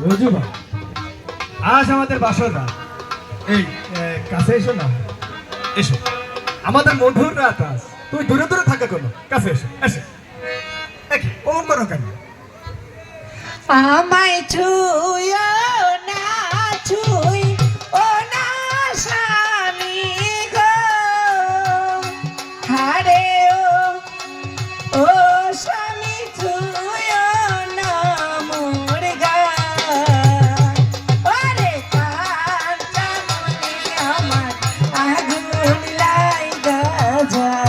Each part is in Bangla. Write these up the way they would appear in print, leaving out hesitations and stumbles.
রোজু ভাই, আজ আমাদের বাসর রাত। এই কাছে এসো না, এসো, আমাদের মধুর রাত আজ। তুমি দূরে দূরে থাকা কেন? কাছে এসো, এসো। ওম করো কেন? আমায় ছুঁয়ো না, ছুঁই ও না স্বামী গো, হারে ও স্বামী ছুঁয়ো না মোর গান, ওরে কাঁচা মনে আমার আগুন লাইগা যায়।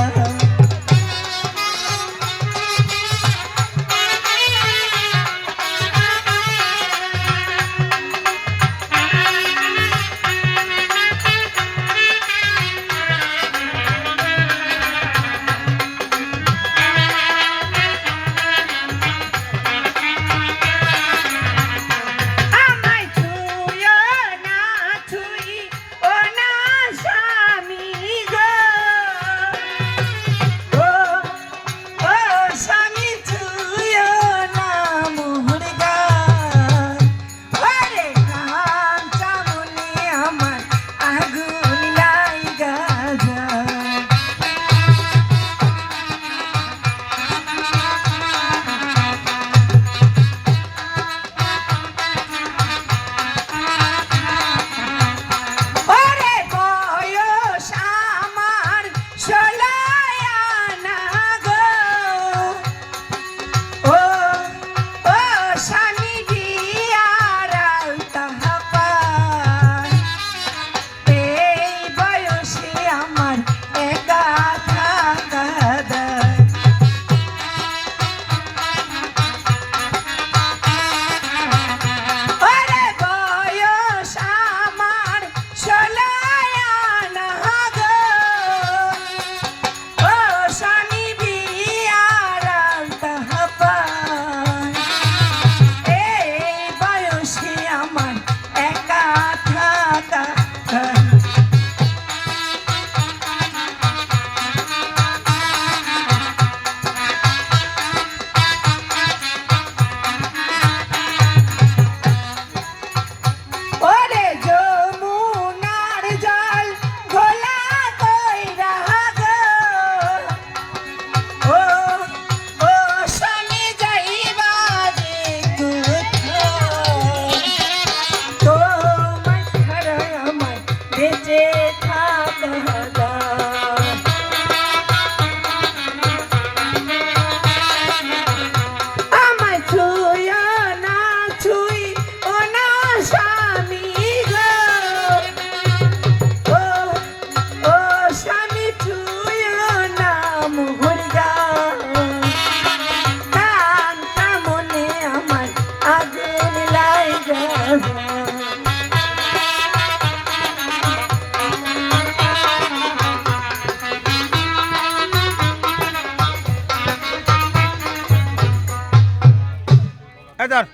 Haydar.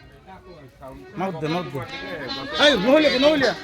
Mavde. Hey, ne oluyor?